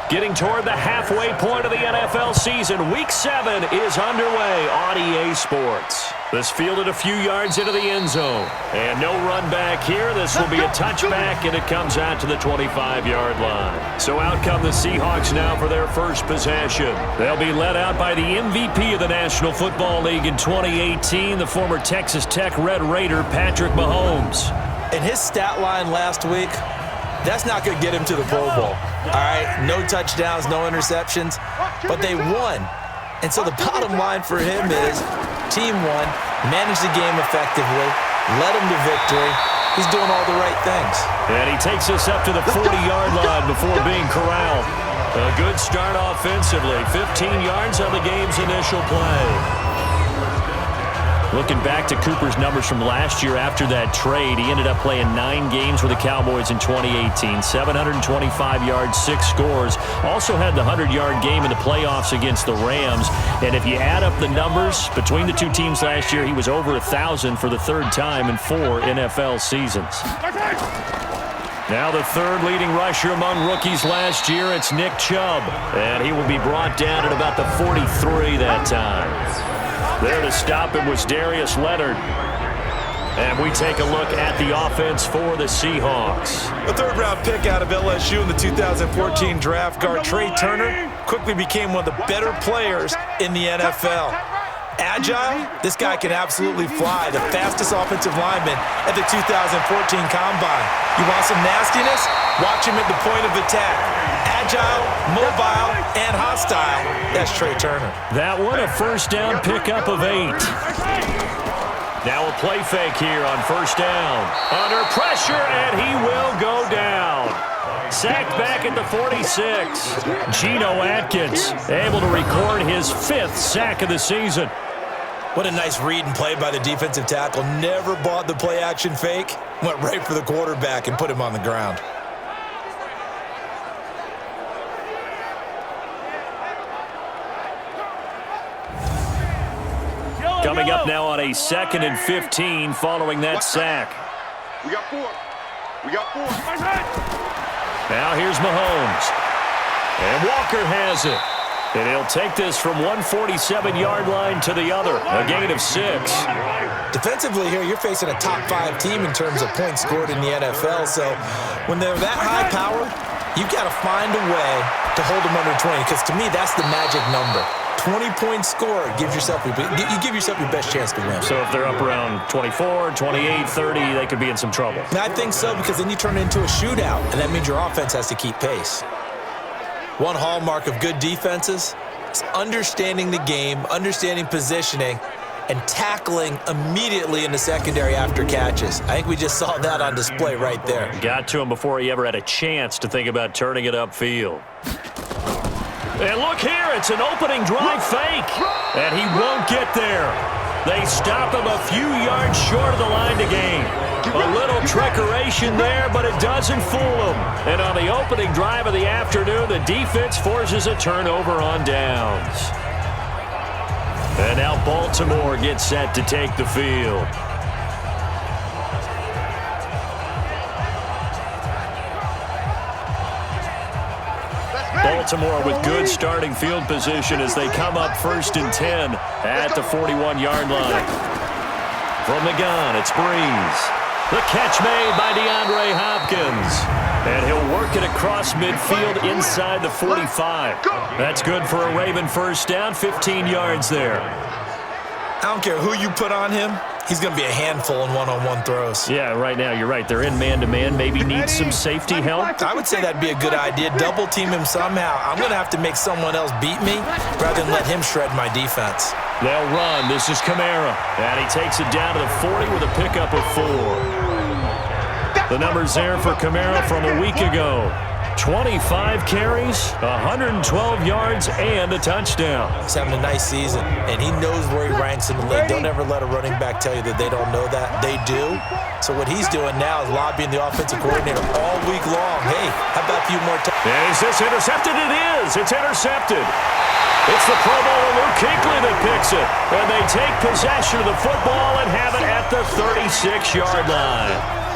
Getting toward the halfway point of the NFL season, Week 7 is underway on EA Sports. This fielded a few yards into the end zone. And no run back here. This will be a touchback, and it comes out to the 25-yard line. So out come the Seahawks now for their first possession. They'll be led out by the MVP of the National Football League in 2018, the former Texas Tech Red Raider, Patrick Mahomes. And his stat line last week, that's not going to get him to the Pro Bowl. All right, no touchdowns, no interceptions, but they won. And so the bottom line for him is team won, managed the game effectively, led him to victory. He's doing all the right things. And he takes us up to the 40-yard line before being corralled. A good start offensively, 15 yards on the game's initial play. Looking back to Cooper's numbers from last year after that trade, he ended up playing 9 games with the Cowboys in 2018. 725 yards, 6 scores. Also had the 100-yard game in the playoffs against the Rams. And if you add up the numbers between the two teams last year, he was over 1,000 for the third time in 4 NFL seasons. Now the third leading rusher among rookies last year, it's Nick Chubb. And he will be brought down at about the 43 that time. There to stop him was Darius Leonard. And we take a look at the offense for the Seahawks. A third-round pick out of LSU in the 2014 draft, guard Trey Turner quickly became one of the better players in the NFL. Agile, this guy can absolutely fly. The fastest offensive lineman at the 2014 Combine. You want some nastiness? Watch him at the point of attack. Agile, mobile, and hostile. That's Trey Turner. That one, a first down pickup of 8. Now a play fake here on first down. Under pressure, and he will go down. Sacked back at the 46. Geno Atkins able to record his 5th sack of the season. What a nice read and play by the defensive tackle. Never bought the play-action fake. Went right for the quarterback and put him on the ground. Coming up now on a 2nd and 15 following that sack. We got 4. We got 4. Now here's Mahomes. And Walker has it. And he'll take this from 147-yard line to the other. A gain of 6. Defensively here, you're facing a top-5 team in terms of points scored in the NFL. So when they're that high power, you've got to find a way to hold them under 20. Because to me, that's the magic number. 20-point score, you give yourself your best chance to win. So if they're up around 24, 28, 30, they could be in some trouble. And I think so, because then you turn it into a shootout, and that means your offense has to keep pace. One hallmark of good defenses is understanding the game, understanding positioning, and tackling immediately in the secondary after catches. I think we just saw that on display right there. Got to him before he ever had a chance to think about turning it upfield. And look here, it's an opening drive fake. And he won't get there. They stop him a few yards short of the line to gain. A little trickeration there, but it doesn't fool him. And on the opening drive of the afternoon, the defense forces a turnover on downs. And now Baltimore gets set to take the field. Baltimore with good starting field position as they come up 1st and 10 at the 41-yard line. From the gun, it's Breeze. The catch made by DeAndre Hopkins. And he'll work it across midfield inside the 45. That's good for a Raven first down, 15 yards there. I don't care who you put on him. He's going to be a handful in one-on-one throws. Yeah, right now, you're right. They're in man-to-man. Maybe needs some safety help. I would say that'd be a good idea. Double-team him somehow. I'm going to have to make someone else beat me rather than let him shred my defense. They'll run. This is Kamara. And he takes it down to the 40 with a pickup of 4. The numbers there for Kamara from a week ago. 25 carries, 112 yards, and a touchdown. He's having a nice season, and he knows where he ranks in the league. Don't ever let a running back tell you that they don't know that. They do. So what he's doing now is lobbying the offensive coordinator all week long. Hey, how about a few more times? Is this intercepted? It is. It's intercepted. It's the Pro Bowler Luke Kuechly that picks it. And they take possession of the football and have it at the 36-yard line.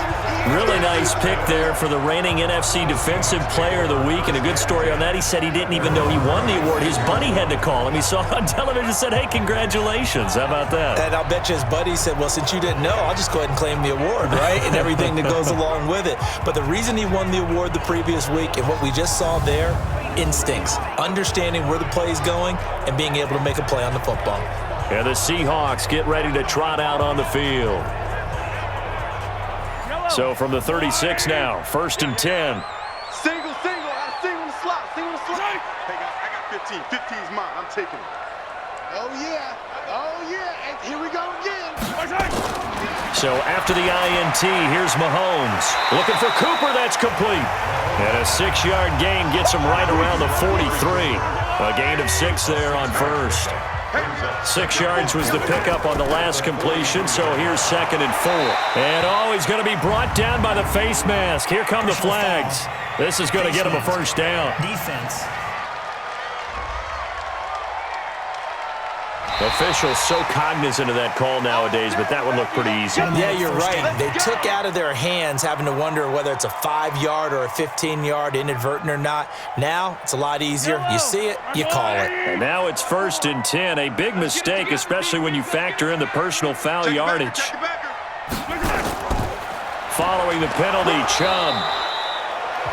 Really nice pick there for the reigning NFC Defensive Player of the Week. And a good story on that, he said he didn't even know he won the award. His buddy had to call him. He saw it on television and said, hey, congratulations. How about that? And I'll bet you his buddy said, well, since you didn't know, I'll just go ahead and claim the award, right? And everything that goes along with it. But the reason he won the award the previous week and what we just saw there, instincts, understanding where the play is going and being able to make a play on the football. And the Seahawks get ready to trot out on the field. So from the 36 now, 1st and 10. Single, single the slot, single the slot. Hey, guys, I got 15. 15's mine. I'm taking it. Oh, yeah. And here we go again. So after the INT, here's Mahomes. Looking for Cooper, that's complete. And a 6-yard gain gets him right around the 43. A gain of 6 there on first. 6 yards was the pickup on the last completion, so here's 2nd and 4. And, he's going to be brought down by the face mask. Here come the flags. This is going to get him a first down. Defense. Officials so cognizant of that call nowadays, but that one looked pretty easy. Yeah, you're right. They took out of their hands having to wonder whether it's a 5-yard or a 15-yard inadvertent or not. Now it's a lot easier. You see it, you call it. And now it's 1st and 10. A big mistake, especially when you factor in the personal foul yardage. Following the penalty, Chubb.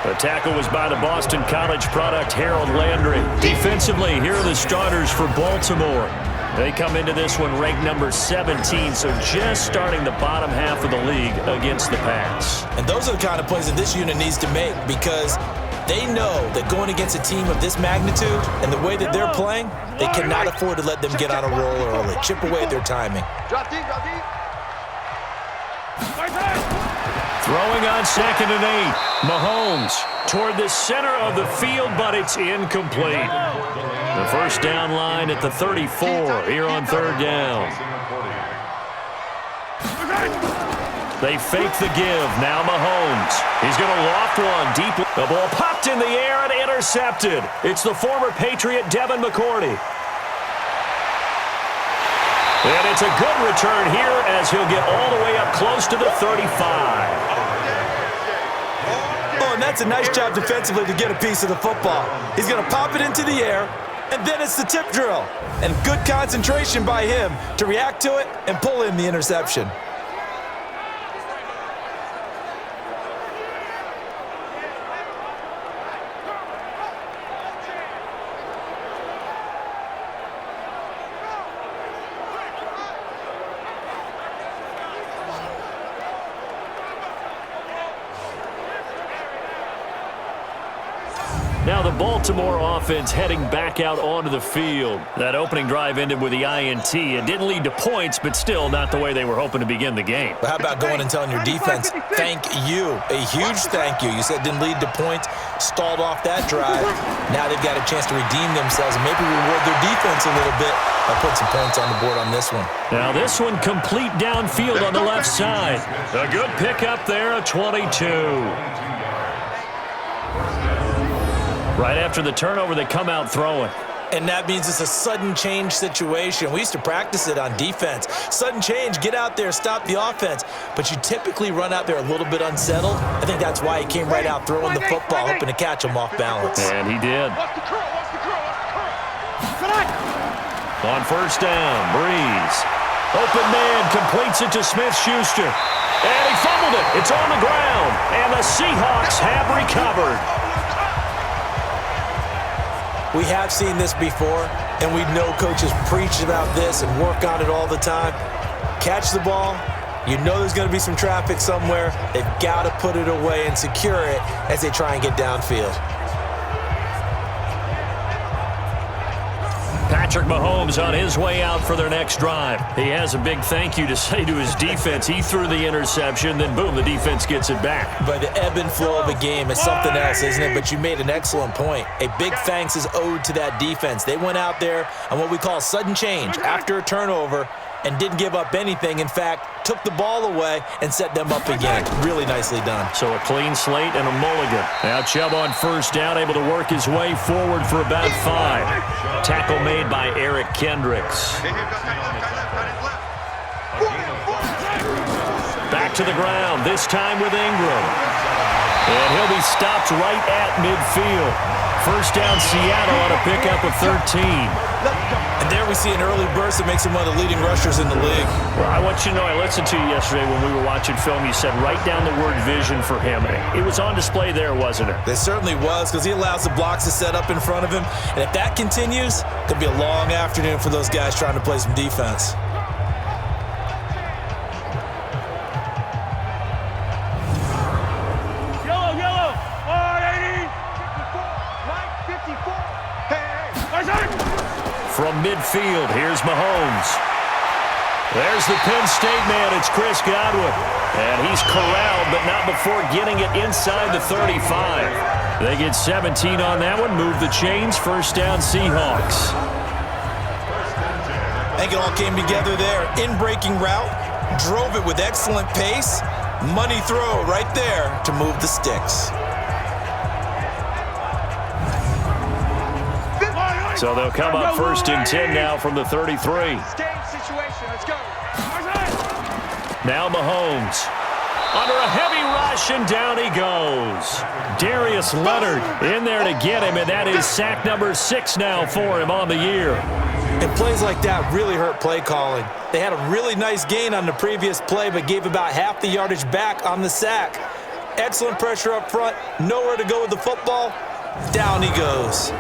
The tackle was by the Boston College product, Harold Landry. Defensively, here are the starters for Baltimore. They come into this one ranked number 17, so just starting the bottom half of the league against the pass. And those are the kind of plays that this unit needs to make because they know that going against a team of this magnitude and the way that they're playing, they cannot afford to let them get on a roll early. Chip away at their timing. Drop deep, drop deep. Throwing on 2nd and 8. Mahomes toward the center of the field, but it's incomplete. The first down line at the 34 here on 3rd down. They fake the give. Now Mahomes. He's going to loft one deep. The ball popped in the air and intercepted. It's the former Patriot Devin McCourty. And it's a good return here as he'll get all the way up close to the 35. Oh, and that's a nice job defensively to get a piece of the football. He's going to pop it into the air, and then it's the tip drill. And good concentration by him to react to it and pull in the interception. Now the Baltimore offense heading back out onto the field. That opening drive ended with the INT. It didn't lead to points, but still not the way they were hoping to begin the game. But how about going and telling your defense, thank you, a huge thank you. You said it didn't lead to points, stalled off that drive. Now they've got a chance to redeem themselves and maybe reward their defense a little bit by putting some points on the board on this one. Now this one complete downfield on the left side. A good pickup there, a 22. Right after the turnover, they come out throwing. And that means it's a sudden change situation. We used to practice it on defense. Sudden change, get out there, stop the offense. But you typically run out there a little bit unsettled. I think that's why he came right out throwing the football, hoping to catch him off balance. And he did. On first down, Breeze. Open man completes it to Smith-Schuster. And he fumbled it. It's on the ground. And the Seahawks have recovered. We have seen this before, and we know coaches preach about this and work on it all the time. Catch the ball. You know there's going to be some traffic somewhere. They've got to put it away and secure it as they try and get downfield. Patrick Mahomes on his way out for their next drive. He has a big thank you to say to his defense. He threw the interception, then boom, the defense gets it back. But the ebb and flow of a game is something else, isn't it? But you made an excellent point. A big thanks is owed to that defense. They went out there on what we call sudden change after a turnover and didn't give up anything. In fact, took the ball away and set them up again. Really nicely done. So a clean slate and a mulligan. Now Chubb on first down, able to work his way forward for about 5. Tackle made by Eric Kendricks. Back to the ground, this time with Ingram. And he'll be stopped right at midfield. First down, Seattle on a pickup of 13. And there we see an early burst that makes him one of the leading rushers in the league. Well, I want you to know, I listened to you yesterday when we were watching film. You said write down the word vision for him. It was on display there, wasn't it? It certainly was, because he allows the blocks to set up in front of him. And if that continues, it could be a long afternoon for those guys trying to play some defense. From midfield, here's Mahomes. There's the Penn State man, it's Chris Godwin. And he's corralled, but not before getting it inside the 35. They get 17 on that one, move the chains, first down Seahawks. I think it all came together there. In-breaking route, drove it with excellent pace. Money throw right there to move the sticks. So they'll come up first and 10 now from the 33. Now Mahomes. Under a heavy rush, and down he goes. Darius Leonard in there to get him, and that is sack number 6 now for him on the year. And plays like that really hurt play calling. They had a really nice gain on the previous play, but gave about half the yardage back on the sack. Excellent pressure up front, nowhere to go with the football. Down he goes.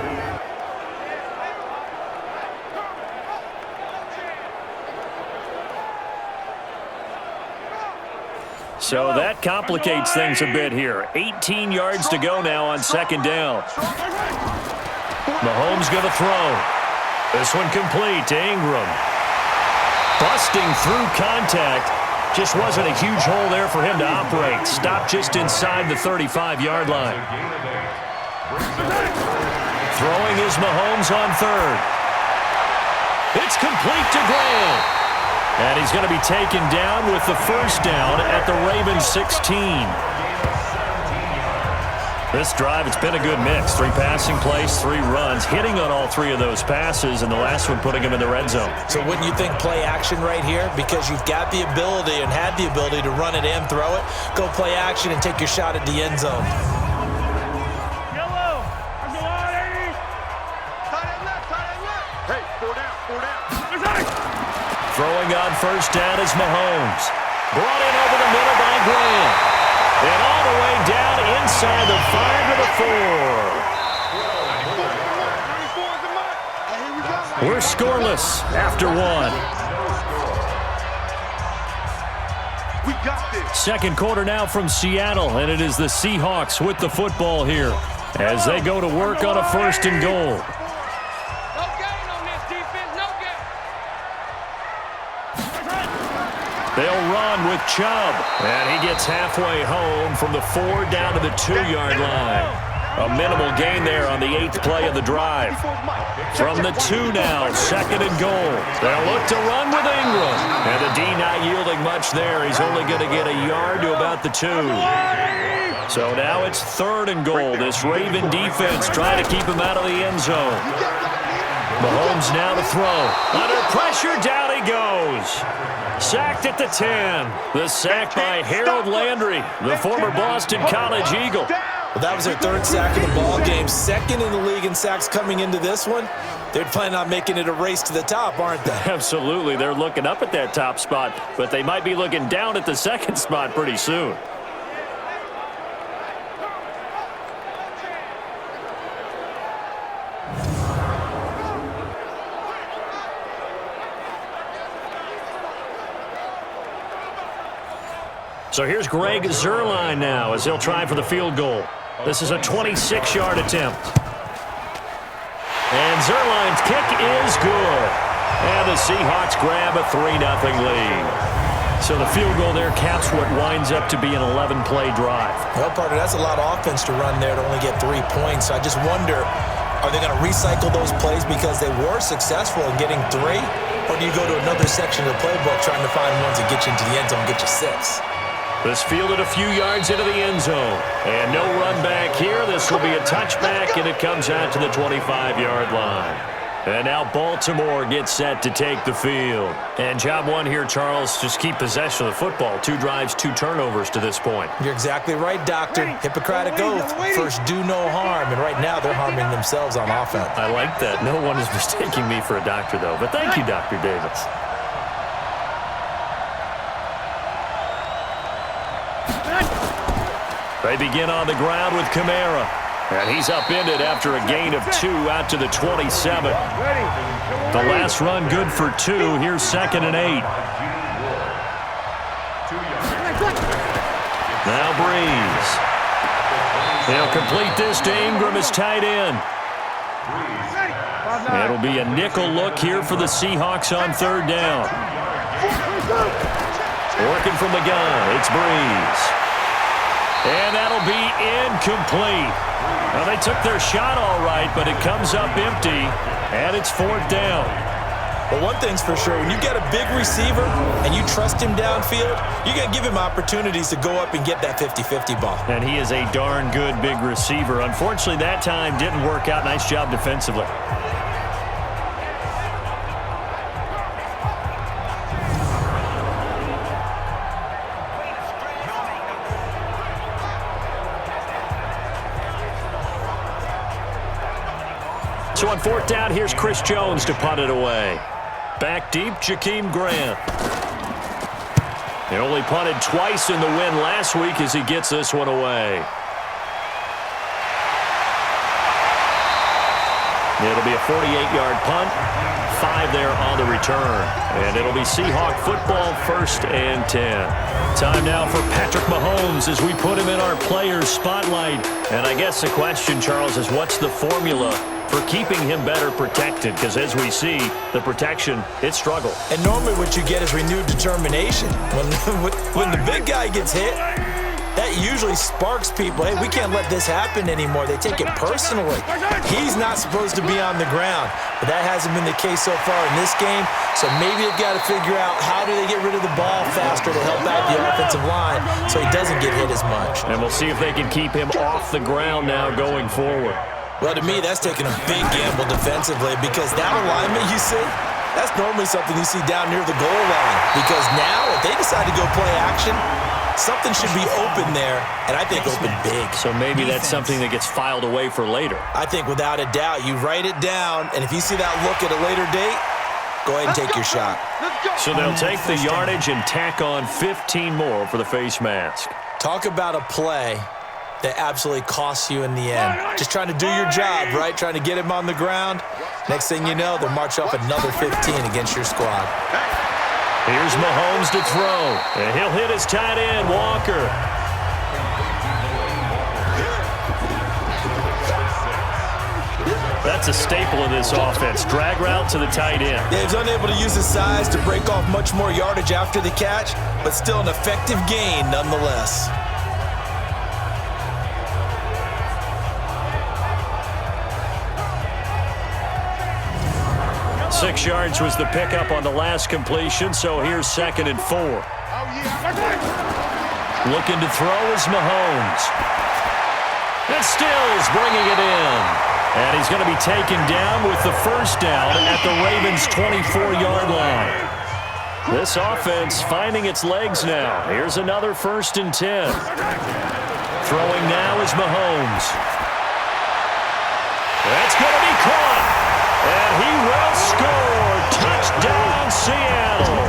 So that complicates things a bit here. 18 yards to go now on second down. Mahomes going to throw. This one complete to Ingram. Busting through contact. Just wasn't a huge hole there for him to operate. Stopped just inside the 35-yard line. Throwing is Mahomes on third. It's complete to Graham. And he's going to be taken down with the first down at the Ravens 16. This drive, it's been a good mix. 3 passing plays, 3 runs, hitting on all 3 of those passes, and the last one putting him in the red zone. So wouldn't you think play action right here? Because you've got the ability and had the ability to run it and throw it. Go play action and take your shot at the end zone. Throwing on first down is Mahomes. Brought in over the middle by Graham. And all the way down inside the 5 to the 4. We're scoreless after 1. We got this. Second quarter now from Seattle, and it is the Seahawks with the football here as they go to work on a first and goal. They'll run with Chubb, and he gets halfway home from the 4 down to the 2-yard line. A minimal gain there on the 8th play of the drive. From the 2 now, second and goal. They'll look to run with Ingram, and the D not yielding much there. He's only going to get a yard to about the 2. So now it's third and goal. This Raven defense trying to keep him out of the end zone. Mahomes now to throw. Under pressure, down he goes. Sacked at the 10. The sack by Harold Landry, the former Boston College Eagle. Well, that was their 3rd sack of the ball game. Second in the league in sacks coming into this one. They're planning on making it a race to the top, aren't they? Absolutely. They're looking up at that top spot, but they might be looking down at the second spot pretty soon. So here's Greg Zuerlein now as he'll try for the field goal. This is a 26-yard attempt. And Zuerlein's kick is good. And the Seahawks grab a 3-0 lead. So the field goal there caps what winds up to be an 11-play drive. Well, partner, that's a lot of offense to run there to only get 3 points. So I just wonder, are they going to recycle those plays because they were successful in getting 3? Or do you go to another section of the playbook trying to find ones that get you into the end zone and get you 6? This fielded a few yards into the end zone. And no run back here. This will be a touchback, and it comes out to the 25-yard line. And now Baltimore gets set to take the field. And job one here, Charles, just keep possession of the football. 2 drives, 2 turnovers to this point. You're exactly right, Doctor. Hippocratic oath. First, do no harm. And right now, they're harming themselves on offense. I like that. No one is mistaking me for a doctor, though. But thank you, Dr. Davis. They begin on the ground with Kamara. And he's upended after a gain of 2 out to the 27. The last run good for 2. Here's 2nd and 8. Now Breeze. He'll complete this to Ingram as tight end. It'll be a nickel look here for the Seahawks on 3rd down. Working from the gun, it's Breeze. And that'll be incomplete. Well, they took their shot all right, but it comes up empty, and it's 4th down. Well, one thing's for sure. When you get a big receiver and you trust him downfield, you're going to give him opportunities to go up and get that 50-50 ball. And he is a darn good big receiver. Unfortunately, that time didn't work out. Nice job defensively. So on 4th down, here's Chris Jones to punt it away. Back deep, Jakeem Grant. He only punted twice in the win last week as he gets this one away. It'll be a 48-yard punt, 5 there on the return. And it'll be Seahawk football, 1st and 10. Time now for Patrick Mahomes as we put him in our players' spotlight. And I guess the question, Charles, is what's the formula for keeping him better protected? Because as we see, the protection, it struggled. And normally what you get is renewed determination. When the big guy gets hit, that usually sparks people. Hey, we can't let this happen anymore. They take it personally. He's not supposed to be on the ground, but that hasn't been the case so far in this game. So maybe they've got to figure out how do they get rid of the ball faster to help out the offensive line so he doesn't get hit as much. And we'll see if they can keep him off the ground now going forward. Well, to me, that's taking a big gamble defensively because that alignment you see, that's normally something you see down near the goal line. Because now, if they decide to go play action, something should be open there, and I think open big. So maybe that's something that gets filed away for later. I think without a doubt, you write it down, and if you see that look at a later date, go ahead and take your shot. So they'll take the yardage and tack on 15 more for the face mask. Talk about a play that absolutely costs you in the end. Just trying to do your job, right? Trying to get him on the ground. Next thing you know, they'll march off another 15 against your squad. Here's Mahomes to throw, and he'll hit his tight end, Walker. That's a staple of this offense. Drag route to the tight end. Yeah, he's unable to use his size to break off much more yardage after the catch, but still an effective gain nonetheless. 6 yards was the pickup on the last completion, so here's 2nd and 4. Looking to throw is Mahomes. And Stills bringing it in. And he's going to be taken down with the 1st down at the Ravens' 24-yard line. This offense finding its legs now. Here's another 1st and 10. Throwing now is Mahomes. That's going to be caught. And he will score. Touchdown, Seattle.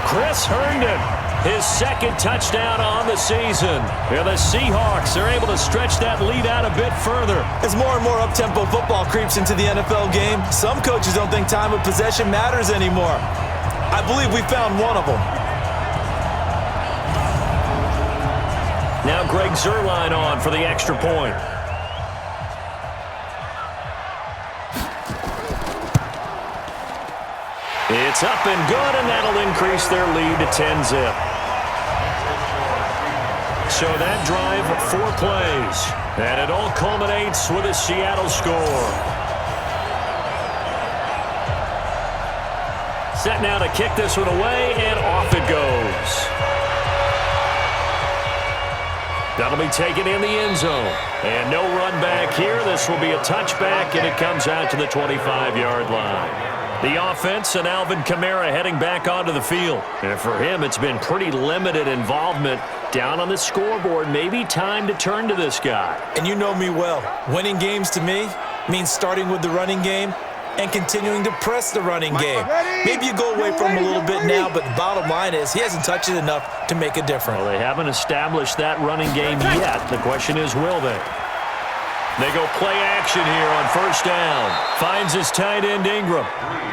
Chris Herndon, his 2nd touchdown on the season. Yeah, the Seahawks are able to stretch that lead out a bit further. As more and more up-tempo football creeps into the NFL game, some coaches don't think time of possession matters anymore. I believe we found one of them. Now Greg Zuerlein on for the extra point. It's up and good, and that'll increase their lead to 10-zip. So that drive, 4 plays. And it all culminates with a Seattle score. Set now to kick this one away, and off it goes. That'll be taken in the end zone. And no run back here. This will be a touchback, and it comes out to the 25-yard line. The offense and Alvin Kamara heading back onto the field. And for him, it's been pretty limited involvement down on the scoreboard. Maybe time to turn to this guy. And you know me well. Winning games to me means starting with the running game and continuing to press the running game. Maybe you go away from him a little bit now, but the bottom line is he hasn't touched it enough to make a difference. Well, they haven't established that running game yet. The question is, will they? They go play action here on first down. Finds his tight end Ingram.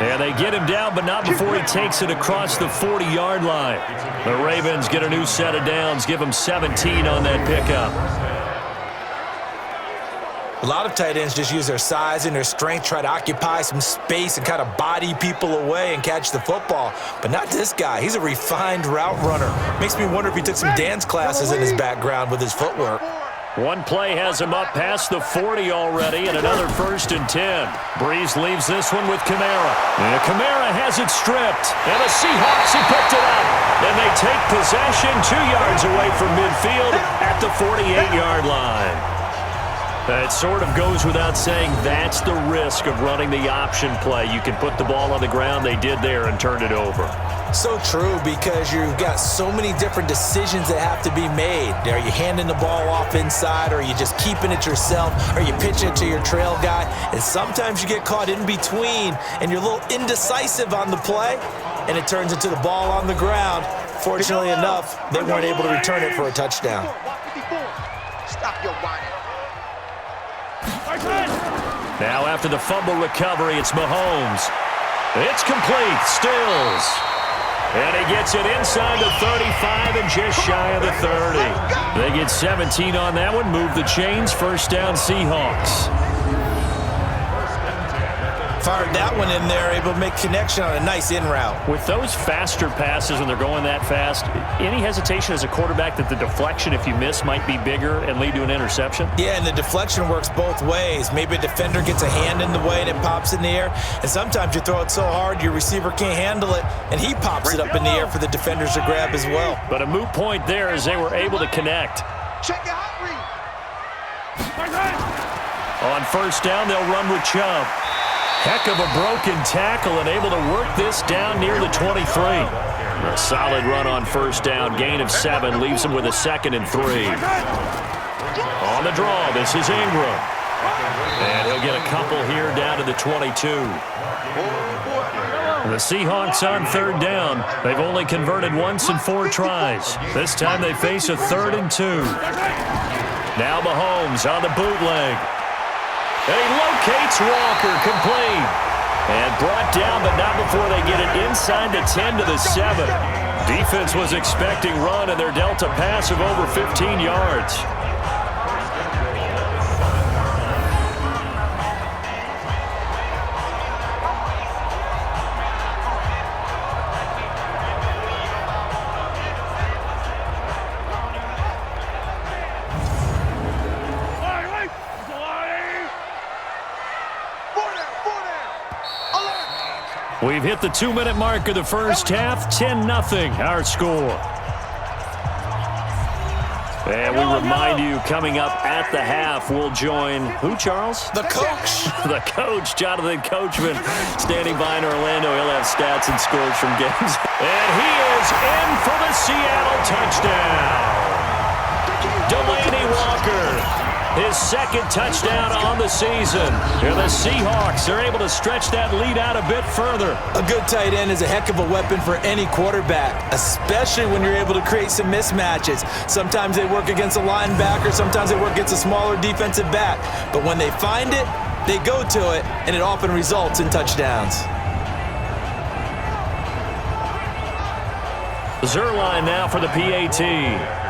And they get him down, but not before he takes it across the 40-yard line. The Ravens get a new set of downs, give him 17 on that pickup. A lot of tight ends just use their size and their strength, try to occupy some space and kind of body people away and catch the football. But not this guy. He's a refined route runner. Makes me wonder if he took some dance classes in his background with his footwork. One play has him up past the 40 already, and another 1st and 10. Breeze leaves this one with Kamara. And Kamara has it stripped. And the Seahawks have picked it up. Then they take possession 2 yards away from midfield at the 48-yard line. It sort of goes without saying that's the risk of running the option play. You can put the ball on the ground. They did there and turned it over. So true, because you've got so many different decisions that have to be made. Are you handing the ball off inside, or are you just keeping it yourself, or you pitch it to your trail guy? And sometimes you get caught in between, and you're a little indecisive on the play, and it turns into the ball on the ground. Fortunately enough, they weren't able to return it for a touchdown. Stop your whining. Now after the fumble recovery, it's Mahomes. It's complete. Stills. And he gets it inside the 35 and just shy of the 30. They get 17 on that one. Move the chains. First down, Seahawks. Fired that one in there, able to make connection on a nice in route. With those faster passes when they're going that fast, any hesitation as a quarterback that the deflection, if you miss, might be bigger and lead to an interception? Yeah, and the deflection works both ways. Maybe a defender gets a hand in the way and it pops in the air, and sometimes you throw it so hard your receiver can't handle it, and he pops it up in the air for the defenders to grab as well. But a moot point there as they were able to connect. Check your hot read. On first down, they'll run with Chubb. Heck of a broken tackle and able to work this down near the 23. A solid run on first down. Gain of 7 leaves him with a 2nd and 3. On the draw, this is Ingram. And he'll get a couple here down to the 22. The Seahawks on third down. They've only converted once in 4 tries. This time they face a 3rd and 2. Now Mahomes on the bootleg. And he locates Walker, complete. And brought down, but not before they get it inside the 10 to the 7. Defense was expecting run, and they're dealt a pass of over 15 yards. We've hit the 2-minute mark of the first half, 10-0 our score. And we remind you, coming up at the half, we'll join who, Charles? The coach. The coach, Jonathan Coachman, standing by in Orlando. He'll have stats and scores from games. And he is in for the Seattle touchdown. Delaney Walker. His 2nd touchdown on the season. And the Seahawks are able to stretch that lead out a bit further. A good tight end is a heck of a weapon for any quarterback, especially when you're able to create some mismatches. Sometimes they work against a linebacker, sometimes they work against a smaller defensive back. But when they find it, they go to it, and it often results in touchdowns. Zerline now for the PAT.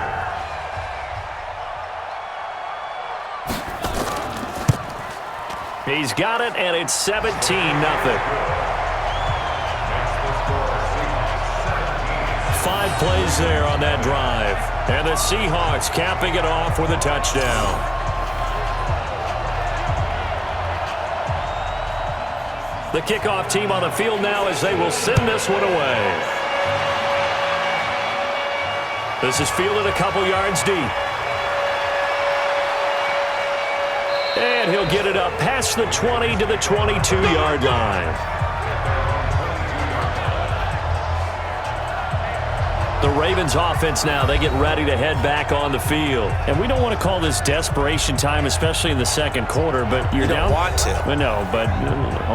He's got it, and it's 17-0. 5 plays there on that drive. And the Seahawks capping it off with a touchdown. The kickoff team on the field now as they will send this one away. This is fielded a couple yards deep. And he'll get it up past the 20 to the 22-yard line. The Ravens offense now, they get ready to head back on the field. And we don't want to call this desperation time, especially in the second quarter, but you're down. You don't want to. No, but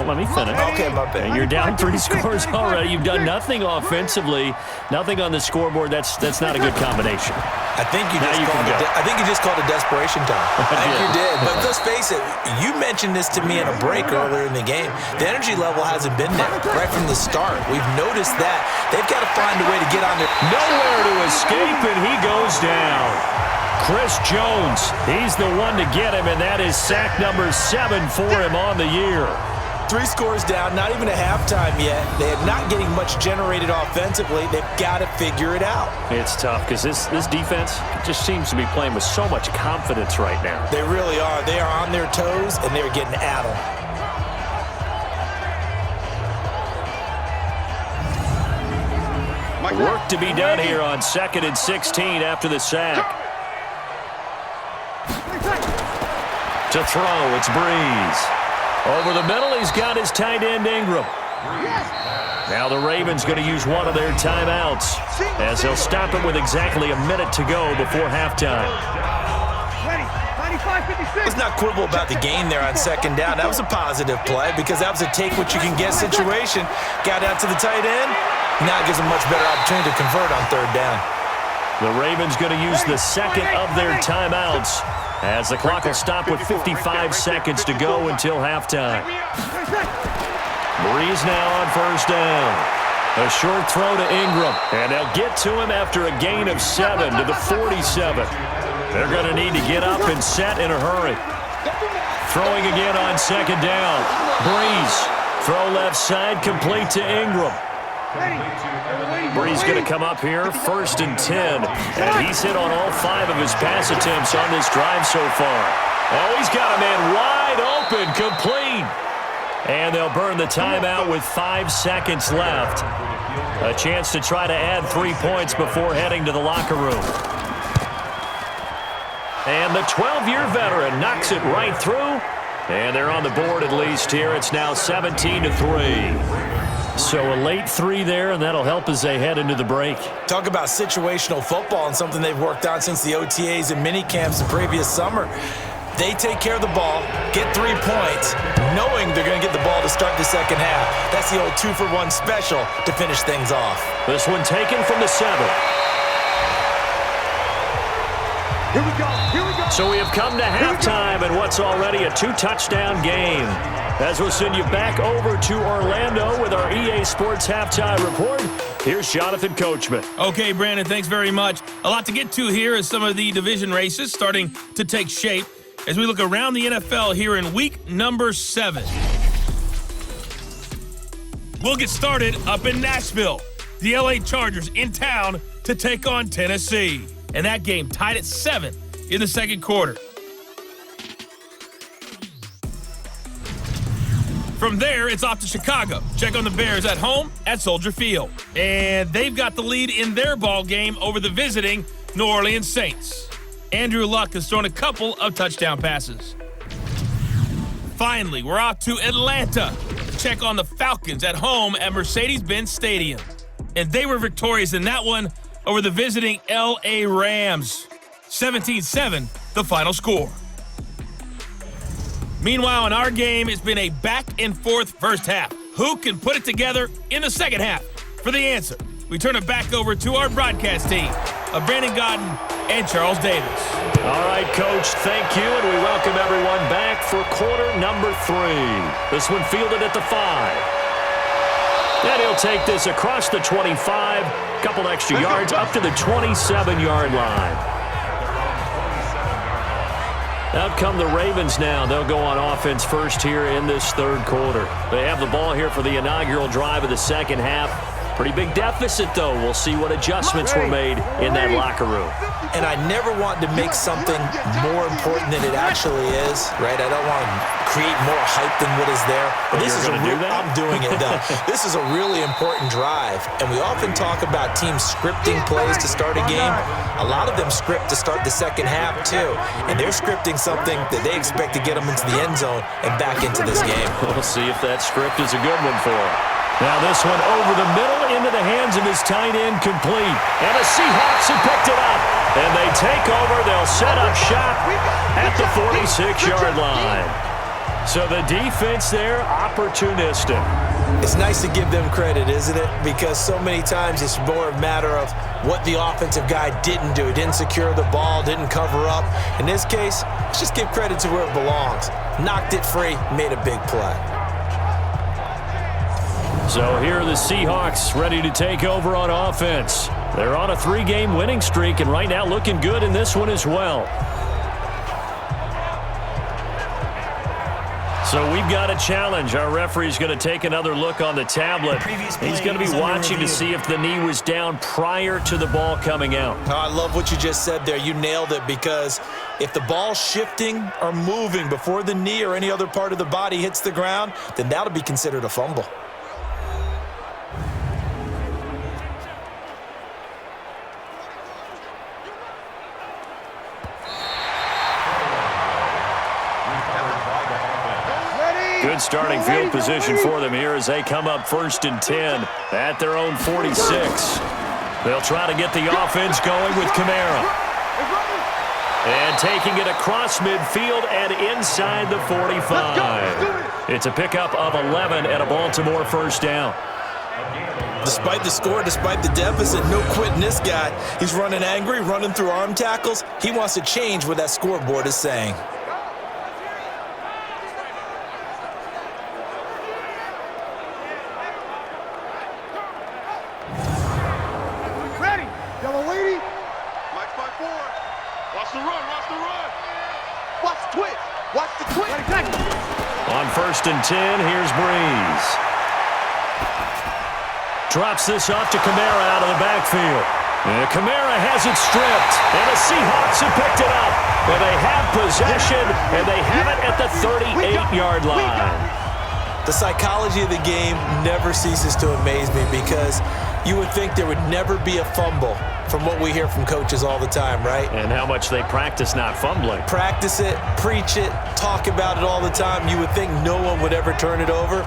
let me finish. Okay, my bad. You're down 3 scores already. You've done nothing offensively, nothing on the scoreboard. That's not a good combination. I think you just called it desperation time. I think you did. But let's face it, you mentioned this to me in a break earlier in the game. The energy level hasn't been there right from the start. We've noticed that. They've got to find a way to get on their... Nowhere to escape, and he goes down. Chris Jones, he's the one to get him, and that is sack number 7 for him on the year. 3 scores down, not even a halftime yet. They are not getting much generated offensively. They've got to figure it out. It's tough because this defense just seems to be playing with so much confidence right now. They really are. They are on their toes, and they're getting at them. Work to be done here on 2nd and 16 after the sack. To throw, it's Breeze. Over the middle, he's got his tight end, Ingram. Now the Ravens going to use one of their timeouts as they'll stop it with exactly a minute to go before halftime. Let's not quibble about the gain there on 2nd down. That was a positive play because that was a take-what-you-can-get situation. Got out to the tight end. Now it gives them much better opportunity to convert on 3rd down. The Ravens going to use the second of their timeouts as the clock will stop with 55 seconds to go until halftime. Breeze now on 1st down. A short throw to Ingram, and they'll get to him after a gain of 7 to the 47. They're going to need to get up and set in a hurry. Throwing again on 2nd down. Breeze, throw left side, complete to Ingram. Breeze going to come up here, 1st and 10, and he's hit on all 5 of his pass attempts on this drive so far. Oh, he's got a man wide open, complete. And they'll burn the timeout with 5 seconds left. A chance to try to add 3 points before heading to the locker room. And the 12-year veteran knocks it right through, and they're on the board at least here. It's now 17-3. So a late 3 there, and that'll help as they head into the break. Talk about situational football and something they've worked on since the OTAs and mini camps the previous summer. They take care of the ball, get 3 points, knowing they're going to get the ball to start the second half. That's the old 2-for-1 special to finish things off. This one taken from the 7. Here we go. Here we go. So we have come to halftime in what's already a 2-touchdown game. As we'll send you back over to Orlando with our EA Sports Halftime Report, here's Jonathan Coachman. Okay, Brandon, thanks very much. A lot to get to here as some of the division races starting to take shape as we look around the NFL here in week number 7. We'll get started up in Nashville. The LA Chargers in town to take on Tennessee. And that game tied at 7 in the second quarter. From there, it's off to Chicago. Check on the Bears at home at Soldier Field. And they've got the lead in their ball game over the visiting New Orleans Saints. Andrew Luck has thrown a couple of touchdown passes. Finally, we're off to Atlanta. Check on the Falcons at home at Mercedes-Benz Stadium. And they were victorious in that one over the visiting LA Rams. 17-7, the final score. Meanwhile, in our game, it's been a back-and-forth first half. Who can put it together in the second half? For the answer, we turn it back over to our broadcast team of Brandon Godden and Charles Davis. All right, Coach, thank you, and we welcome everyone back for quarter number 3. This one fielded at the 5. And he'll take this across the 25, couple extra yards, up to the 27-yard line. Out come the Ravens now. They'll go on offense first here in this third quarter. They have the ball here for the inaugural drive of the second half. Pretty big deficit, though. We'll see what adjustments were made in that locker room. And I never want to make something more important than it actually is, right? I don't want to create more hype than what is there. But this is I'm doing it, though. This is a really important drive. And we often talk about teams scripting plays to start a game. A lot of them script to start the second half, too. And they're scripting something that they expect to get them into the end zone and back into this game. We'll see if that script is a good one for them. Now this one over the middle into the hands of his tight end, complete. And the Seahawks have picked it up. And they take over. They'll set up shop at the 46-yard line. So the defense there, opportunistic. It's nice to give them credit, isn't it? Because so many times it's more a matter of what the offensive guy didn't do. Didn't secure the ball, didn't cover up. In this case, let's just give credit to where it belongs. Knocked it free, made a big play. So here are the Seahawks ready to take over on offense. They're on a 3-game winning streak, and right now looking good in this one as well. So we've got a challenge. Our referee's going to take another look on the tablet. He's going to be watching to see if the knee was down prior to the ball coming out. Oh, I love what you just said there. You nailed it, because if the ball's shifting or moving before the knee or any other part of the body hits the ground, then that'll be considered a fumble. Good starting field position for them here as they come up 1st and 10 at their own 46. They'll try to get the offense going with Kamara. And taking it across midfield and inside the 45. It's a pickup of 11 and a Baltimore first down. Despite the score, despite the deficit, no quitting this guy. He's running angry, running through arm tackles. He wants to change what that scoreboard is saying. On 1st and 10, here's Breeze. Drops this off to Kamara out of the backfield. And Kamara has it stripped, and the Seahawks have picked it up. And they have possession, and they have it at the 38-yard line. The psychology of the game never ceases to amaze me, because you would think there would never be a fumble from what we hear from coaches all the time, right? And how much they practice not fumbling. Practice it, preach it, talk about it all the time. You would think no one would ever turn it over.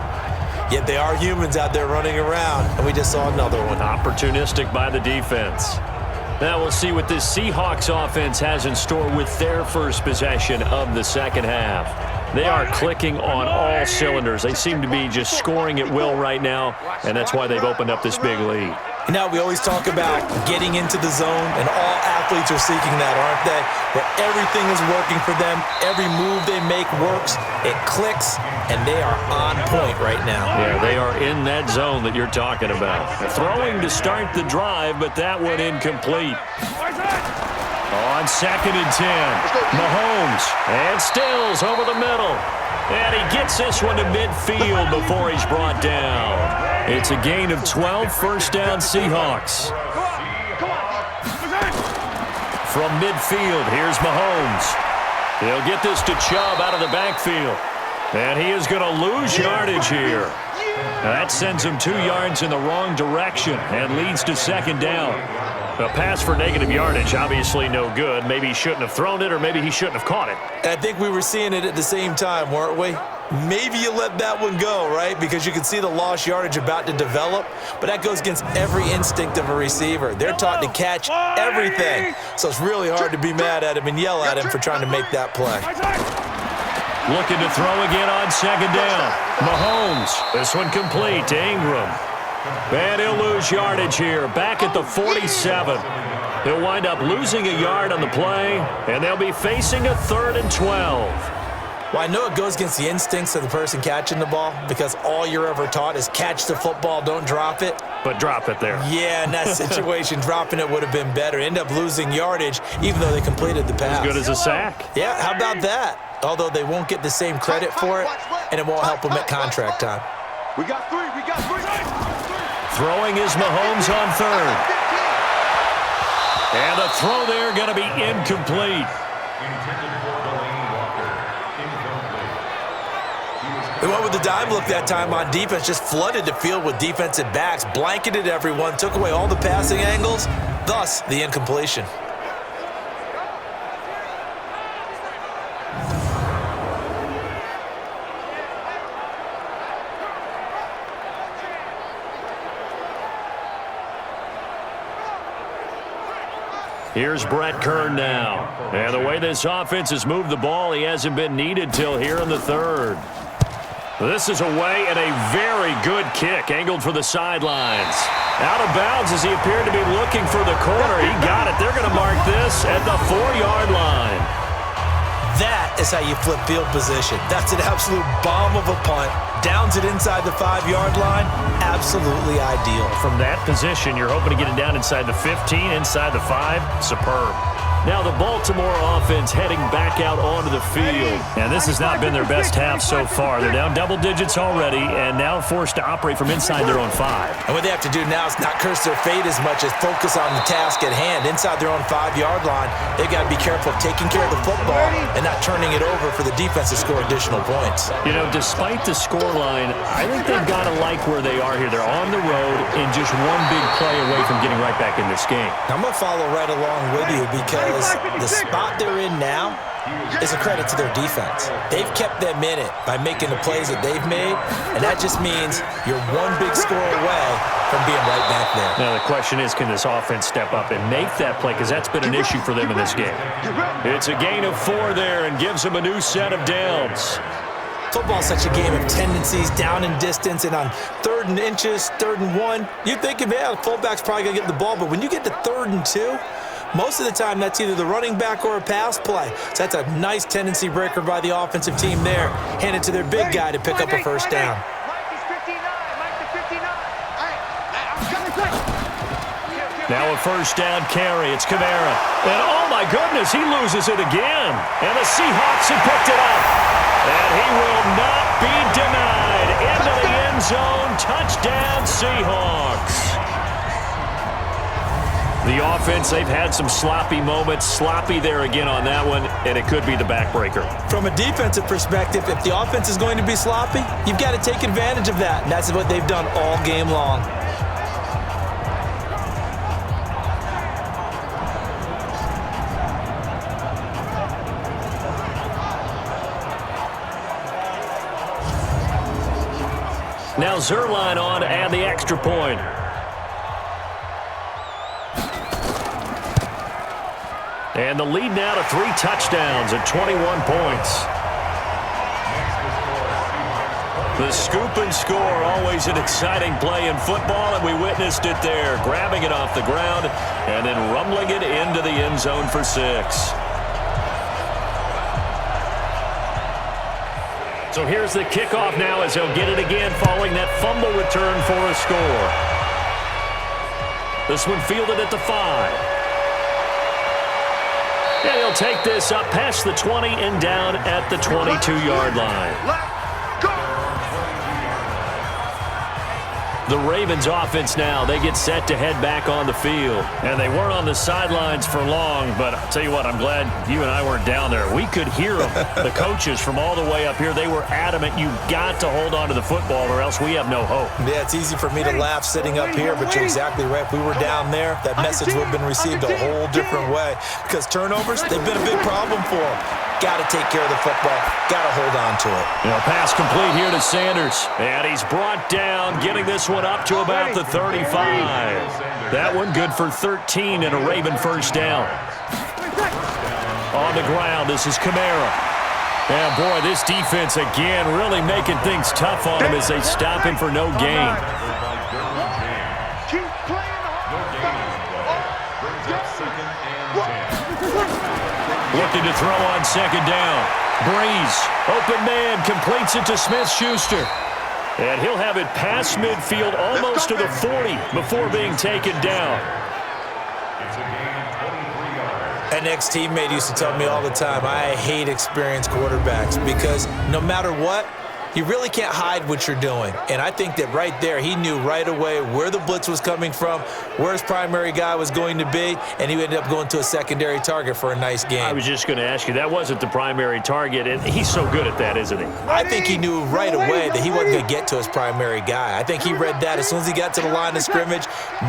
Yet they are humans out there running around, and we just saw another one. Opportunistic by the defense. Now we'll see what this Seahawks offense has in store with their first possession of the second half. They are clicking on all cylinders. They seem to be just scoring at will right now, and that's why they've opened up this big lead. You know, we always talk about getting into the zone, and all athletes are seeking that, aren't they? Where everything is working for them, every move they make works, it clicks, and they are on point right now. Yeah, they are in that zone that you're talking about. Throwing to start the drive, but that one incomplete. On 2nd and 10, Mahomes, and Stills over the middle. And he gets this one to midfield before he's brought down. It's a gain of 12, first down Seahawks. From midfield, here's Mahomes. He'll get this to Chubb out of the backfield. And he is going to lose yardage here. That sends him 2 yards in the wrong direction and leads to 2nd down. A pass for negative yardage, obviously no good. Maybe he shouldn't have thrown it, or maybe he shouldn't have caught it. I think we were seeing it at the same time, weren't we? Maybe you let that one go, right? Because you can see the lost yardage about to develop. But that goes against every instinct of a receiver. They're taught to catch everything. So it's really hard to be mad at him and yell at him for trying to make that play. Looking to throw again on 2nd down. Mahomes, this one complete to Ingram. And he'll lose yardage here, back at the 47. He'll wind up losing a yard on the play, and they'll be facing a 3rd and 12. Well, I know it goes against the instincts of the person catching the ball, because all you're ever taught is catch the football, don't drop it. But drop it there. Yeah, in that situation, dropping it would have been better. End up losing yardage, even though they completed the pass. As good as a sack. Yeah, how about that? Although they won't get the same credit for it, and it won't help them at contract time. We got 3. Throwing is Mahomes on third. And the throw there going to be incomplete. They went with the dime look that time on defense, just flooded the field with defensive backs, blanketed everyone, took away all the passing angles, thus the incompletion. Here's Brett Kern now. And the way this offense has moved the ball, he hasn't been needed till here in the third. This is away and a very good kick, angled for the sidelines. Out of bounds as he appeared to be looking for the corner. He got it. They're going to mark this at the 4-yard line. That is how you flip field position. That's an absolute bomb of a punt. Downs it inside the 5-yard line. Absolutely ideal. From that position, you're hoping to get it down inside the 15, inside the 5. Superb. Now the Baltimore offense heading back out onto the field. And this has not been their best half so far. They're down double digits already and now forced to operate from inside their own 5. And what they have to do now is not curse their fate as much as focus on the task at hand. Inside their own 5-yard line, they've got to be careful of taking care of the football and not turning it over for the defense to score additional points. You know, despite the scoreline, I think they've got to like where they are here. They're on the road and just one big play away from getting right back in this game. I'm going to follow right along with you because the spot they're in now is a credit to their defense. They've kept them in it by making the plays that they've made, and that just means you're one big score away from being right back there. Now the question is, can this offense step up and make that play? Because that's been an issue for them in this game. It's a gain of 4 there and gives them a new set of downs. Football's such a game of tendencies, down in distance, and on 3rd and inches, 3rd and 1, you think, yeah, the fullback's probably going to get the ball, but when you get to 3rd and 2, most of the time, that's either the running back or a pass play. So that's a nice tendency breaker by the offensive team there. Hand it to their big guy to pick up a first down. Now a first down carry. It's Kamara. And oh my goodness, he loses it again. And the Seahawks have picked it up. And he will not be denied. Into the end zone. Touchdown, Seahawks. The offense, they've had some sloppy moments. Sloppy there again on that one, and it could be the backbreaker. From a defensive perspective, if the offense is going to be sloppy, you've got to take advantage of that, and that's what they've done all game long. Now Zerline on to add the extra point. And the lead now to 3 touchdowns at 21 points. The scoop and score, always an exciting play in football, and we witnessed it there, grabbing it off the ground and then rumbling it into the end zone for 6. So here's the kickoff now as he'll get it again following that fumble return for a score. This one fielded at the 5. And he'll take this up past the 20 and down at the 22-yard line. The Ravens offense now, they get set to head back on the field. And they weren't on the sidelines for long, but I'll tell you what, I'm glad you and I weren't down there. We could hear them, the coaches from all the way up here. They were adamant, you've got to hold on to the football or else we have no hope. Yeah, it's easy for me to laugh sitting up here, but you're exactly right. If we were down there, that message would have been received a whole different way. Because turnovers, they've been a big problem for them. Got to take care of the football. Got to hold on to it. You know, pass complete here to Sanders. And he's brought down, getting this one up to about the 35. That one good for 13 and a Raven first down. On the ground, this is Kamara. And boy, this defense again really making things tough on him as they stop him for no gain. Looking to throw on second down. Breeze, open man, completes it to Smith-Schuster. And he'll have it past midfield almost to the 40 before being taken down. An ex-teammate used to tell me all the time, I hate experienced quarterbacks because no matter what, You really can't hide what you're doing. And I think that right there, he knew right away where the blitz was coming from, where his primary guy was going to be, and he ended up going to a secondary target for a nice game. I was just going to ask you, that wasn't the primary target, and he's so good at that, isn't he? I think he knew right away that he wasn't going to get to his primary guy. I think he read that as soon as he got to the line of scrimmage,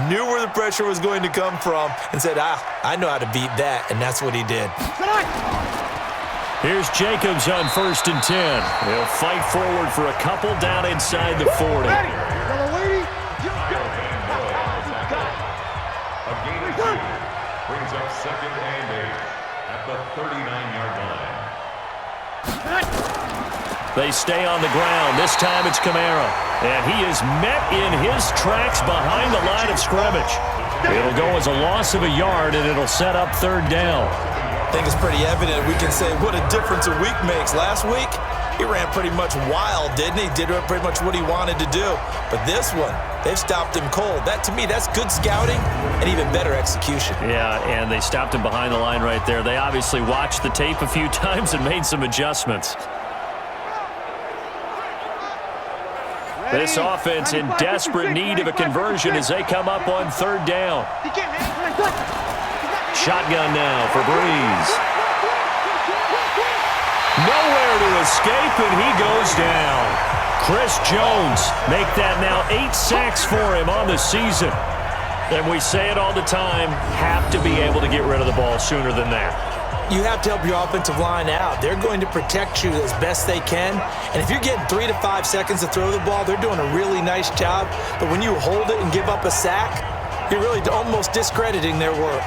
knew where the pressure was going to come from, and said, I know how to beat that, and that's what he did. Here's Jacobs on 1st and 10. He'll fight forward for a couple down inside the 40. A gain of 2 brings up 2nd and 8 at the 39-yard line. They stay on the ground. This time it's Kamara. And he is met in his tracks behind the line of scrimmage. It'll go as a loss of a yard, and it'll set up 3rd down. I think it's pretty evident. We can say what a difference a week makes. Last week, he ran pretty much wild, didn't he? Did pretty much what he wanted to do. But this one, they've stopped him cold. That, to me, that's good scouting and even better execution. Yeah, and they stopped him behind the line right there. They obviously watched the tape a few times and made some adjustments. This offense in desperate need of a conversion as they come up on 3rd down. Shotgun now for Breeze. Nowhere to escape, and he goes down. Chris Jones make that now 8 sacks for him on the season. And we say it all the time, have to be able to get rid of the ball sooner than that. You have to help your offensive line out. They're going to protect you as best they can. And if you're getting 3 to 5 seconds to throw the ball, they're doing a really nice job. But when you hold it and give up a sack, you're really almost discrediting their work.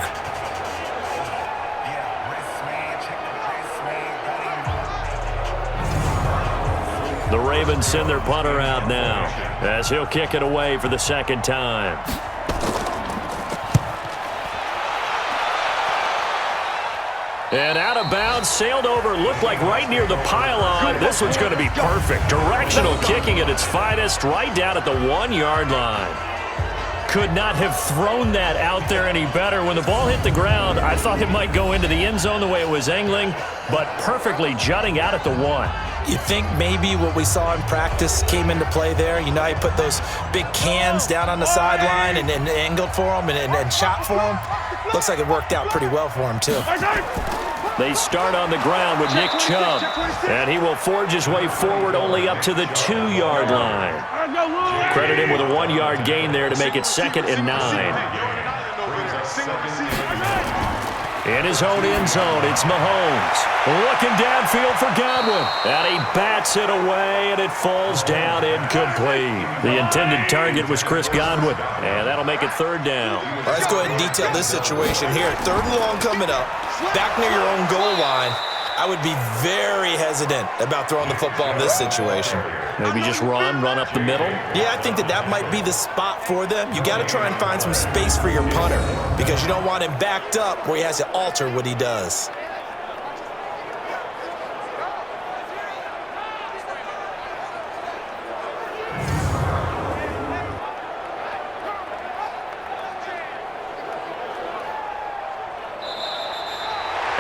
The Ravens send their punter out now as he'll kick it away for the 2nd time. And out of bounds, sailed over, looked like right near the pylon. This one's going to be perfect. Directional kicking at its finest, right down at the 1-yard line. Could not have thrown that out there any better. When the ball hit the ground, I thought it might go into the end zone the way it was angling, but perfectly jutting out at the 1. You think maybe what we saw in practice came into play there? You know, he put those big cans down on the sideline and angled for him and shot for him. Looks like it worked out pretty well for him, too. They start on the ground with Nick Chubb, and he will forge his way forward only up to the 2-yard line. Credit him with a 1-yard gain there to make it 2nd and 9. In his own end zone, it's Mahomes. Looking downfield for Godwin. And he bats it away, and it falls down incomplete. The intended target was Chris Godwin, and that'll make it 3rd down. All right, let's go ahead and detail this situation here. 3rd and long coming up, back near your own goal line. I would be very hesitant about throwing the football in this situation. Maybe just run up the middle? Yeah, I think that might be the spot for them. You got to try and find some space for your punter because you don't want him backed up where he has to alter what he does.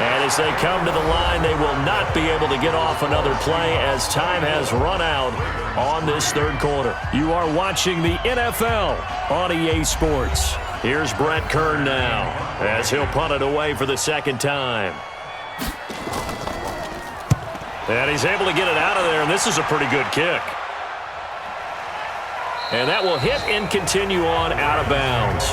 And as they come to the line, they will not be able to get off another play as time has run out on this 3rd quarter. You are watching the NFL on EA Sports. Here's Brett Kern now as he'll punt it away for the 2nd time. And he's able to get it out of there, and this is a pretty good kick. And that will hit and continue on out of bounds.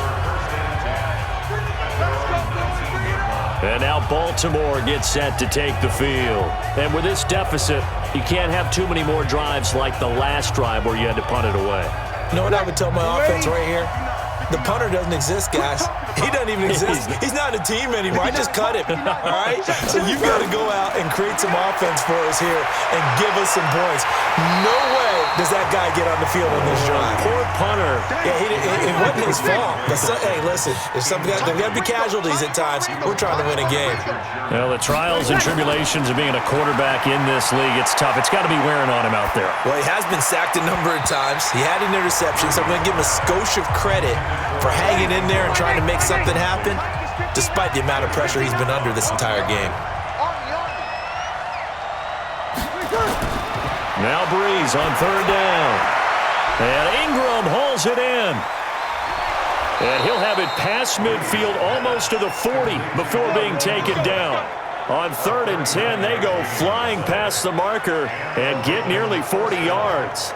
And now Baltimore gets set to take the field. And with this deficit, you can't have too many more drives like the last drive where you had to punt it away. You know what I would tell my offense right here? The punter doesn't exist, guys. He doesn't even exist. He's not a team anymore. I just cut him, all right? So you've got to go out and create some offense for us here and give us some points. No way does that guy get on the field on this drive. Poor punter. Yeah, it wasn't his fault. But hey, listen, there's got to be casualties at times. We're trying to win a game. Well, the trials and tribulations of being a quarterback in this league, it's tough. It's got to be wearing on him out there. Well, he has been sacked a number of times. He had an interception, so I'm going to give him a skosh of credit for hanging in there and trying to make something happen, despite the amount of pressure he's been under this entire game. Now Breeze on third down. And Ingram hauls it in. And he'll have it past midfield almost to the 40 before being taken down. On 3rd and 10, they go flying past the marker and get nearly 40 yards.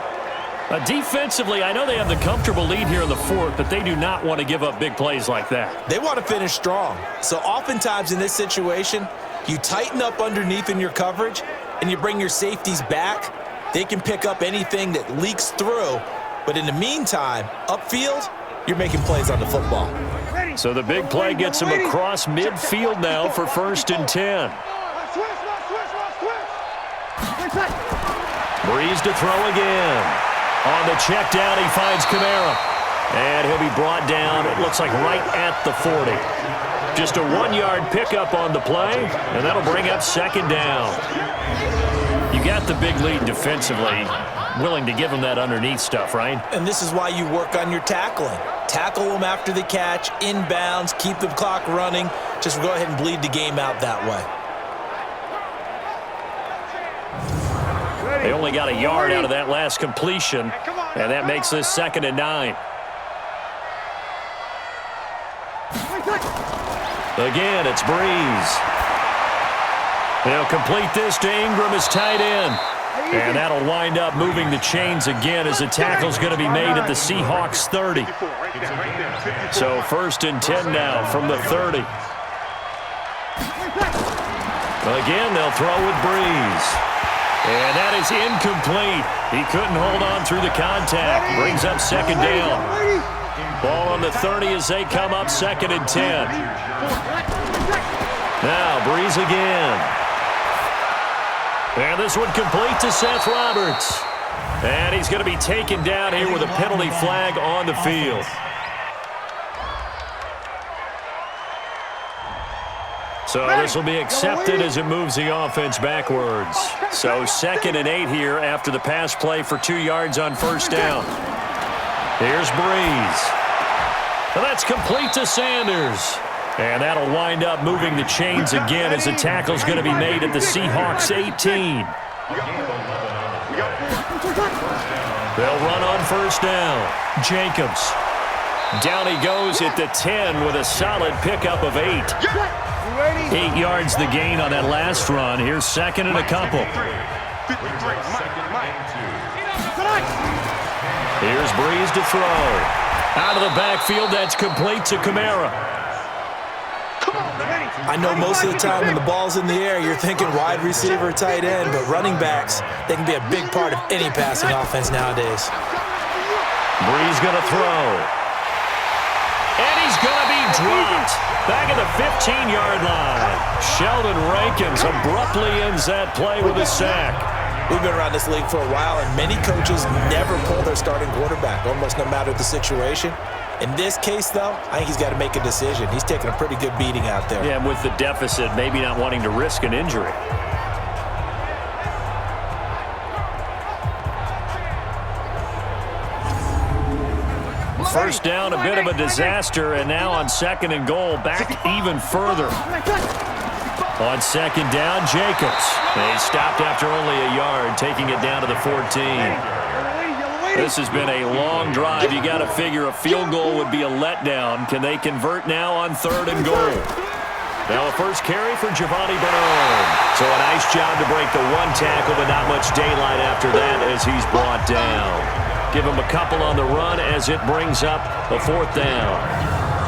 Defensively, I know they have the comfortable lead here in the 4th, but they do not want to give up big plays like that. They want to finish strong. So oftentimes in this situation, you tighten up underneath in your coverage and you bring your safeties back. They can pick up anything that leaks through. But in the meantime, upfield, you're making plays on the football. So the big play gets him across midfield now for 1st and 10. Breeze to throw again. On the check down, he finds Kamara. And he'll be brought down, it looks like right at the 40. Just a 1-yard pickup on the play, and that'll bring up 2nd down. You got the big lead defensively. Willing to give him that underneath stuff, right? And this is why you work on your tackling. Tackle them after the catch, inbounds, keep the clock running. Just go ahead and bleed the game out that way. They only got a yard out of that last completion, and that makes this 2nd and 9. Again, it's Breeze. They'll complete this to Ingram as tight end. And that'll wind up moving the chains again as the tackle's going to be made at the Seahawks 30. So 1st and 10 now from the 30. Again, they'll throw with Breeze. And that is incomplete. He couldn't hold on through the contact. Brings up 2nd down. Ball on the 30 as they come up 2nd and 10. Now Breeze again. And this one complete to Seth Roberts. And he's going to be taken down here with a penalty flag on the field. So this will be accepted as it moves the offense backwards. So 2nd and 8 here after the pass play for 2 yards on 1st down. Here's Breeze. And that's complete to Sanders. And that'll wind up moving the chains again as the tackle's going to be made at the Seahawks 18. They'll run on 1st down. Jacobs. Down he goes at the 10 with a solid pickup of 8. 8 yards the gain on that last run. Here's 2nd and a couple. Here's Breeze to throw. Out of the backfield, that's complete to Kamara. I know most of the time when the ball's in the air, you're thinking wide receiver, tight end, but running backs, they can be a big part of any passing offense nowadays. Breeze going to throw. And he's going to be dropped back at the 15-yard line. Sheldon Rankins abruptly ends that play with a sack. We've been around this league for a while, and many coaches never pull their starting quarterback, almost no matter the situation. In this case, though, I think he's got to make a decision. He's taking a pretty good beating out there. Yeah, and with the deficit, maybe not wanting to risk an injury. First down, a bit of a disaster, and now on 2nd and goal, back even further. On 2nd down, Jacobs. They stopped after only a yard, taking it down to the 14. This has been a long drive. You got to figure a field goal would be a letdown. Can they convert now on 3rd and goal? Now a first carry for Giovanni Bernard. So a nice job to break the 1 tackle, but not much daylight after that as he's brought down. Give him a couple on the run as it brings up a 4th down.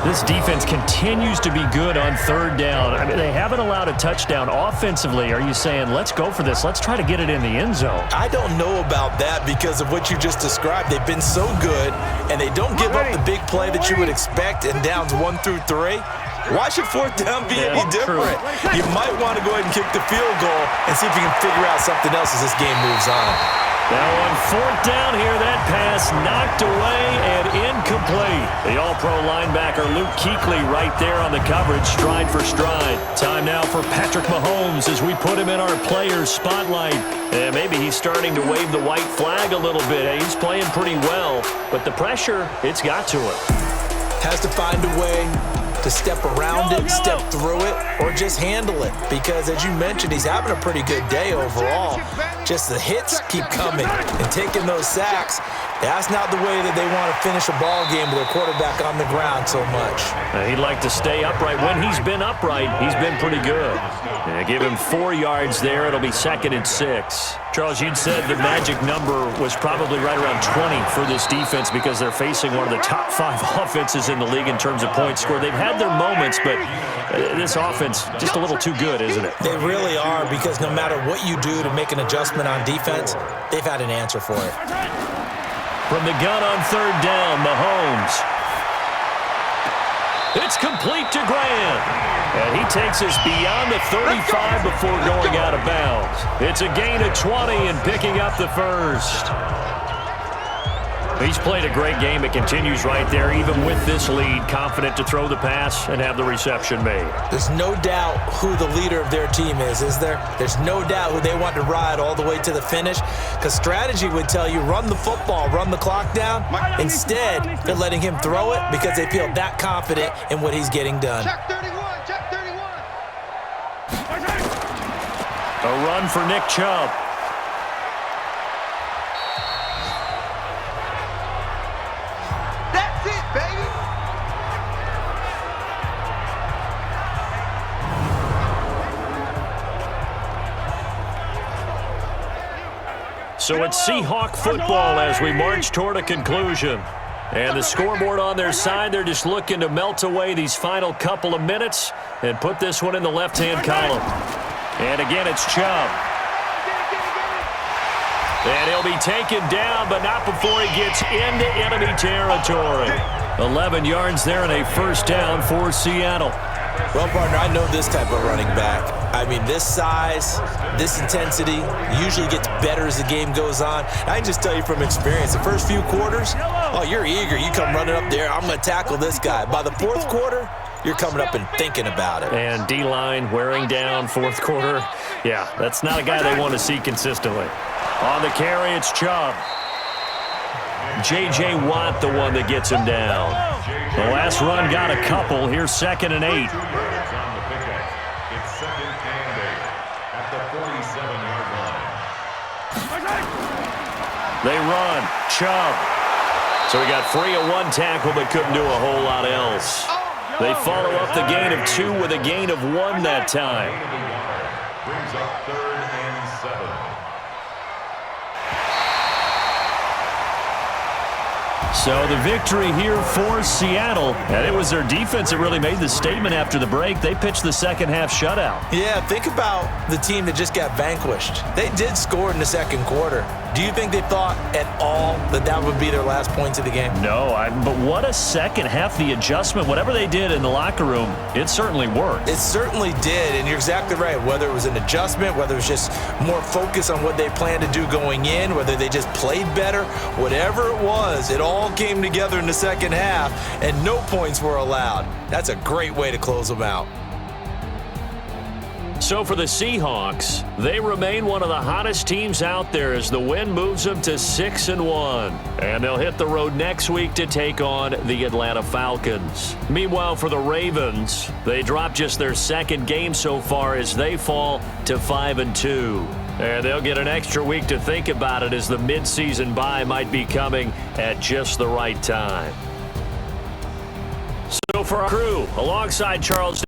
This defense continues to be good on 3rd down. I mean, they haven't allowed a touchdown offensively. Are you saying, let's go for this? Let's try to get it in the end zone. I don't know about that because of what you just described. They've been so good, and they don't give up the big play that you would expect in downs 1 through 3. Why should 4th down be any different? True. You might want to go ahead and kick the field goal and see if you can figure out something else as this game moves on. Now on 4th down here, that pass knocked away and incomplete. The all-pro linebacker Luke Kuechly right there on the coverage, stride for stride. Time now for Patrick Mahomes as we put him in our players' spotlight. And maybe he's starting to wave the white flag a little bit. He's playing pretty well, but the pressure, it's got to him. Has to find a way to step around it, step through it, or just handle it. Because as you mentioned, he's having a pretty good day overall. Just the hits keep coming and taking those sacks. That's not the way that they want to finish a ball game with their quarterback on the ground so much. He'd like to stay upright. When he's been upright, he's been pretty good. Give him 4 yards there. It'll be 2nd and 6. Charles, you'd said the magic number was probably right around 20 for this defense because they're facing one of the top 5 offenses in the league in terms of points scored. They've had their moments, but this offense just a little too good, isn't it? They really are, because no matter what you do to make an adjustment on defense, they've had an answer for it. From the gun on 3rd down, Mahomes. It's complete to Grant. And he takes us beyond the 35 before going out of bounds. It's a gain of 20 and picking up the first. He's played a great game. It continues right there, even with this lead, confident to throw the pass and have the reception made. There's no doubt who the leader of their team is there? There's no doubt who they want to ride all the way to the finish, because strategy would tell you run the football, run the clock down. Instead, they're letting him throw it because they feel that confident in what he's getting done. Check 31, check 31. A run for Nick Chubb. That's it, baby. So it's Seahawk football as we march toward a conclusion. And the scoreboard on their side, they're just looking to melt away these final couple of minutes and put this one in the left-hand column. And again, it's Chubb. And he'll be taken down, but not before he gets into enemy territory. 11 yards there and a first down for Seattle. Well, partner, I know this type of running back. I mean, this size, this intensity usually gets better as the game goes on. I can just tell you from experience, the first few quarters, oh, you're eager. You come running up there, I'm going to tackle this guy. By the 4th quarter, you're coming up and thinking about it. And D-line wearing down 4th quarter. Yeah, that's not a guy they want to see consistently. On the carry, it's Chubb. J.J. Watt, the one that gets him down. The last run got a couple. Here's 2nd and 8. It's 2nd and 8 at the 47-yard line. They run. Chubb. So he got free of 1 tackle but couldn't do a whole lot else. They follow up the gain of 2 with a gain of 1 that time. Brings up 3rd and 7. So the victory here for Seattle, and it was their defense that really made the statement after the break. They pitched the second half shutout. Yeah, think about the team that just got vanquished. They did score in the 2nd quarter. Do you think they thought at all that that would be their last points of the game? No, but what a second half. The adjustment, whatever they did in the locker room, it certainly worked. It certainly did, and you're exactly right. Whether it was an adjustment, whether it was just more focus on what they planned to do going in, whether they just played better, whatever it was, it all came together in the second half, and no points were allowed. That's a great way to close them out. So for the Seahawks, they remain one of the hottest teams out there as the win moves them to 6-1. And they'll hit the road next week to take on the Atlanta Falcons. Meanwhile, for the Ravens, they dropped just their 2nd game so far as they fall to 5-2. And they'll get an extra week to think about it as the midseason bye might be coming at just the right time. So for our crew, alongside Charles